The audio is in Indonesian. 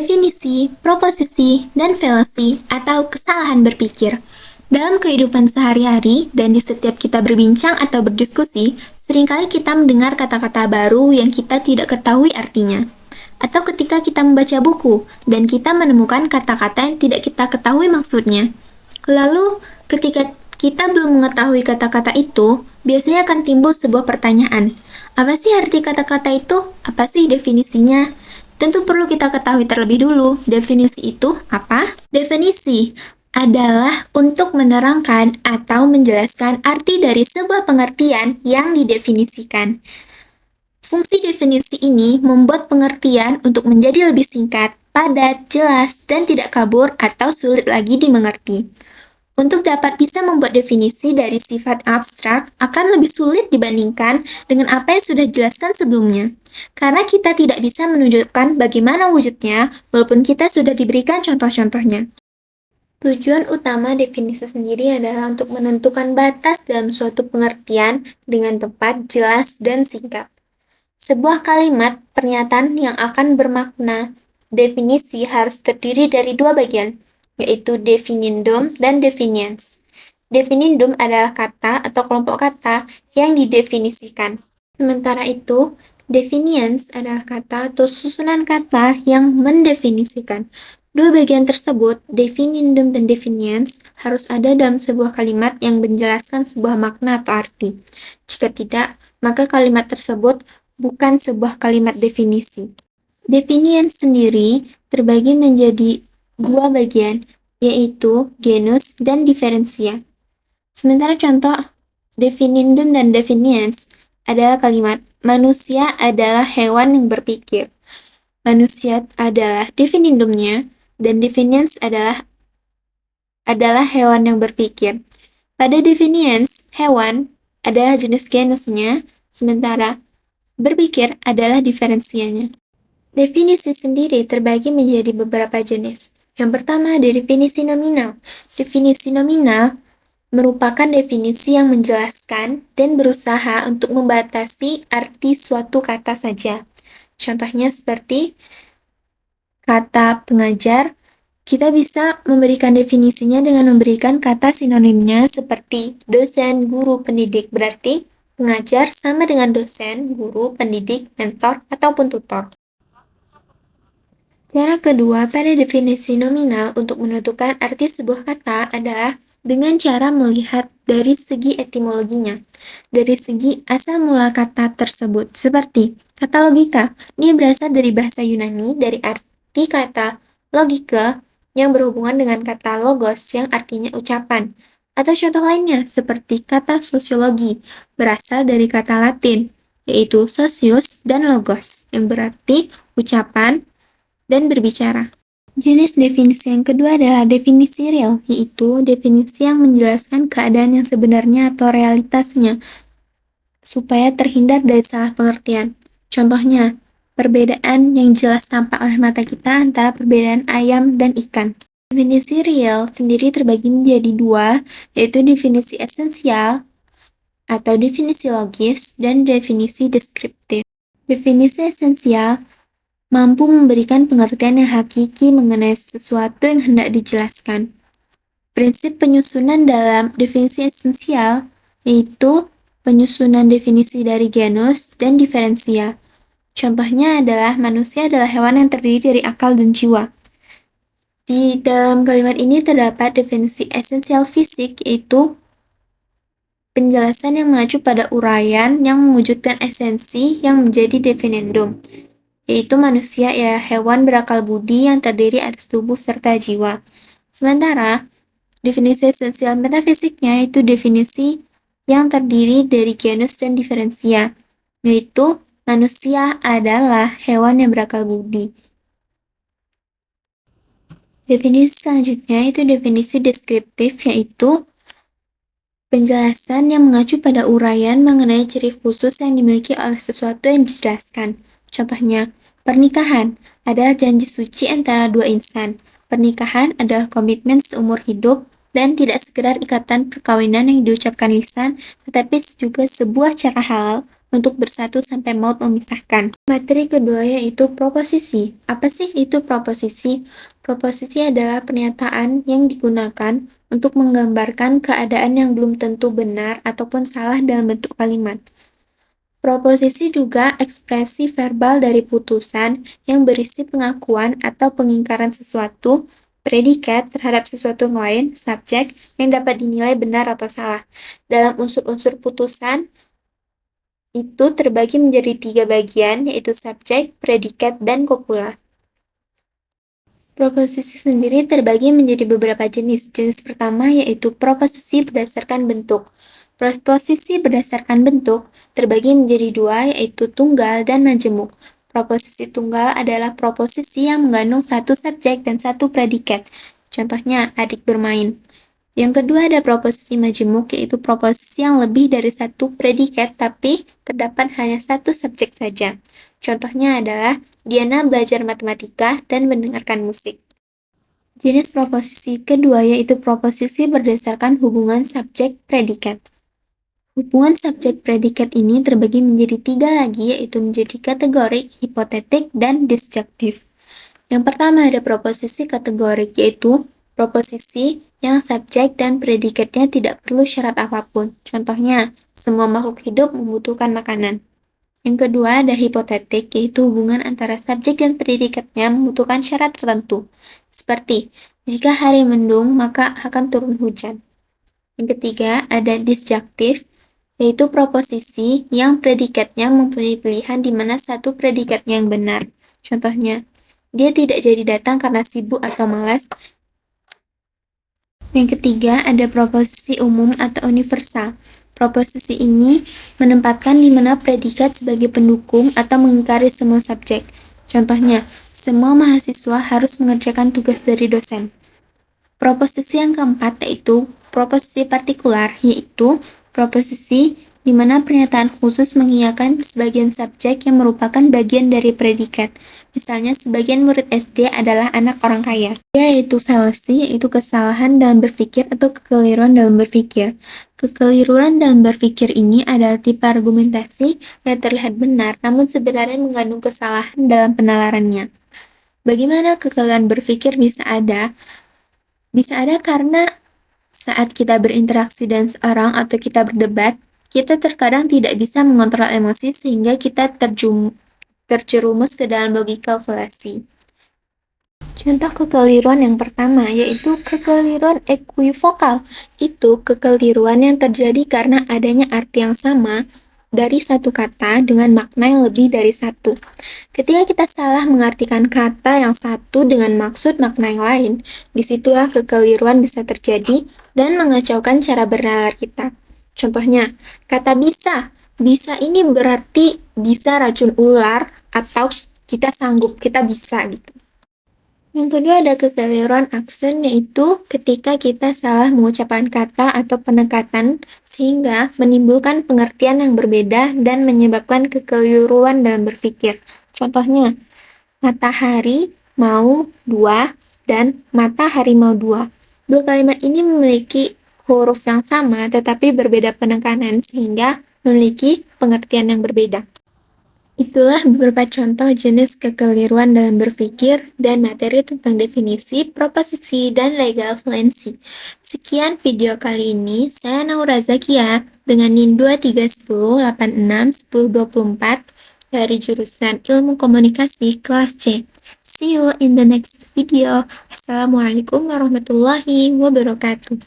definisi, proposisi, dan fallacy atau kesalahan berpikir. Dalam kehidupan sehari-hari dan di setiap kita berbincang atau berdiskusi, seringkali kita mendengar kata-kata baru yang kita tidak ketahui artinya. Atau ketika kita membaca buku dan kita menemukan kata-kata yang tidak kita ketahui maksudnya. Lalu, ketika kita belum mengetahui kata-kata itu, biasanya akan timbul sebuah pertanyaan. Apa sih arti kata-kata itu? Apa sih definisinya? Tentu perlu kita ketahui terlebih dulu, definisi itu apa? Definisi adalah untuk menerangkan atau menjelaskan arti dari sebuah pengertian yang didefinisikan. Fungsi definisi ini membuat pengertian untuk menjadi lebih singkat, padat, jelas, dan tidak kabur atau sulit lagi dimengerti. Untuk dapat bisa membuat definisi dari sifat abstrak akan lebih sulit dibandingkan dengan apa yang sudah dijelaskan sebelumnya. Karena kita tidak bisa menunjukkan bagaimana wujudnya, walaupun kita sudah diberikan contoh-contohnya. Tujuan utama definisi sendiri adalah untuk menentukan batas dalam suatu pengertian dengan tepat, jelas, dan singkat. Sebuah kalimat pernyataan yang akan bermakna definisi harus terdiri dari dua bagian, yaitu definindum dan definiens. Definindum adalah kata atau kelompok kata yang didefinisikan. Sementara itu, definiens adalah kata atau susunan kata yang mendefinisikan. Dua bagian tersebut, definindum dan definiens, harus ada dalam sebuah kalimat yang menjelaskan sebuah makna atau arti. Jika tidak, maka kalimat tersebut bukan sebuah kalimat definisi. Definiens sendiri terbagi menjadi dua bagian, yaitu genus dan diferensia. Sementara contoh definindum dan definiens adalah kalimat manusia adalah hewan yang berpikir. Manusia adalah definindumnya dan definiens adalah hewan yang berpikir. Pada definiens, hewan adalah jenis genusnya, sementara berpikir adalah diferensianya. Definisi sendiri terbagi menjadi beberapa jenis. Yang pertama, definisi nominal. Definisi nominal merupakan definisi yang menjelaskan dan berusaha untuk membatasi arti suatu kata saja. Contohnya seperti kata pengajar, kita bisa memberikan definisinya dengan memberikan kata sinonimnya seperti dosen, guru, pendidik. Berarti pengajar sama dengan dosen, guru, pendidik, mentor, ataupun tutor. Cara kedua pada definisi nominal untuk menentukan arti sebuah kata adalah dengan cara melihat dari segi etimologinya, dari segi asal mula kata tersebut. Seperti kata logika, dia berasal dari bahasa Yunani dari arti kata logika yang berhubungan dengan kata logos yang artinya ucapan. Atau contoh lainnya seperti kata sosiologi, berasal dari kata Latin, yaitu socius dan logos, yang berarti ucapan dan berbicara. Jenis definisi yang kedua adalah definisi real, yaitu definisi yang menjelaskan keadaan yang sebenarnya atau realitasnya, supaya terhindar dari salah pengertian. Contohnya, perbedaan yang jelas tampak oleh mata kita antara perbedaan ayam dan ikan. Definisi real sendiri terbagi menjadi dua, yaitu definisi esensial atau definisi logis dan definisi deskriptif. Definisi esensial mampu memberikan pengertian yang hakiki mengenai sesuatu yang hendak dijelaskan. Prinsip penyusunan dalam definisi esensial yaitu penyusunan definisi dari genus dan diferensia. Contohnya adalah manusia adalah hewan yang terdiri dari akal dan jiwa. Di dalam kalimat ini terdapat definisi esensial fisik, yaitu penjelasan yang mengacu pada uraian yang mewujudkan esensi yang menjadi definendum, yaitu manusia ya hewan berakal budi yang terdiri atas tubuh serta jiwa. Sementara, definisi esensial metafisiknya itu definisi yang terdiri dari genus dan diferensia, yaitu manusia adalah hewan yang berakal budi. Definisi selanjutnya itu definisi deskriptif, yaitu penjelasan yang mengacu pada uraian mengenai ciri khusus yang dimiliki oleh sesuatu yang dijelaskan. Contohnya, pernikahan adalah janji suci antara dua insan. Pernikahan adalah komitmen seumur hidup dan tidak sekedar ikatan perkawinan yang diucapkan lisan, tetapi juga sebuah cara halal untuk bersatu sampai maut memisahkan. Materi kedua yaitu proposisi. Apa sih itu proposisi? Proposisi adalah pernyataan yang digunakan untuk menggambarkan keadaan yang belum tentu benar ataupun salah dalam bentuk kalimat. Proposisi juga ekspresi verbal dari putusan yang berisi pengakuan atau pengingkaran sesuatu, predikat terhadap sesuatu yang lain, subjek, yang dapat dinilai benar atau salah. Dalam unsur-unsur putusan, itu terbagi menjadi 3 bagian, yaitu subjek, predikat, dan kopula. Proposisi sendiri terbagi menjadi beberapa jenis. Jenis pertama yaitu proposisi berdasarkan bentuk. Proposisi berdasarkan bentuk terbagi menjadi dua, yaitu tunggal dan majemuk. Proposisi tunggal adalah proposisi yang mengandung satu subjek dan satu predikat. Contohnya, adik bermain. Yang kedua ada proposisi majemuk, yaitu proposisi yang lebih dari satu predikat tapi terdapat hanya satu subjek saja. Contohnya adalah, Diana belajar matematika dan mendengarkan musik. Jenis proposisi kedua yaitu proposisi berdasarkan hubungan subjek-predikat. Hubungan subjek-predikat ini terbagi menjadi 3 lagi, yaitu menjadi kategorik, hipotetik, dan disjektif. Yang pertama ada proposisi kategorik, yaitu proposisi yang subjek dan predikatnya tidak perlu syarat apapun. Contohnya, semua makhluk hidup membutuhkan makanan. Yang kedua ada hipotetik, yaitu hubungan antara subjek dan predikatnya membutuhkan syarat tertentu. Seperti, jika hari mendung, maka akan turun hujan. Yang ketiga ada disjektif, yaitu proposisi yang predikatnya mempunyai pilihan di mana satu predikatnya yang benar. Contohnya, dia tidak jadi datang karena sibuk atau malas. Yang ketiga ada proposisi umum atau universal. Proposisi ini menempatkan di mana predikat sebagai pendukung atau mengingkari semua subjek. Contohnya, semua mahasiswa harus mengerjakan tugas dari dosen. Proposisi yang keempat yaitu proposisi partikular, yaitu proposisi di mana pernyataan khusus mengiyakan sebagian subjek yang merupakan bagian dari predikat. Misalnya, sebagian murid SD adalah anak orang kaya. Yaitu fallacy, yaitu kesalahan dalam berpikir atau kekeliruan dalam berpikir. Kekeliruan dalam berpikir ini adalah tipe argumentasi yang terlihat benar, namun sebenarnya mengandung kesalahan dalam penalarannya. Bagaimana kekeliruan berpikir bisa ada? Bisa ada karena saat kita berinteraksi dengan seorang atau kita berdebat, kita terkadang tidak bisa mengontrol emosi sehingga kita terjerumus ke dalam logika fallacy. Contoh kekeliruan yang pertama yaitu kekeliruan equivokal. Itu kekeliruan yang terjadi karena adanya arti yang sama dari satu kata dengan makna yang lebih dari satu. Ketika kita salah mengartikan kata yang satu dengan maksud makna yang lain, disitulah kekeliruan bisa terjadi dan mengacaukan cara bernalar kita. Contohnya, kata bisa. Bisa ini berarti bisa racun ular atau kita sanggup, kita bisa gitu. Yang kedua ada kekeliruan aksen, yaitu ketika kita salah mengucapkan kata atau penekatan sehingga menimbulkan pengertian yang berbeda dan menyebabkan kekeliruan dalam berpikir. Contohnya, matahari mau dua dan mata harimau dua. Dua kalimat ini memiliki huruf yang sama tetapi berbeda penekanan sehingga memiliki pengertian yang berbeda. Itulah beberapa contoh jenis kekeliruan dalam berpikir dan materi tentang definisi, proposisi, dan legal fluency. Sekian video kali ini, saya Naura Zakia dengan NIM 2310861024 dari jurusan Ilmu Komunikasi kelas C. See you in the next video. Assalamualaikum warahmatullahi wabarakatuh.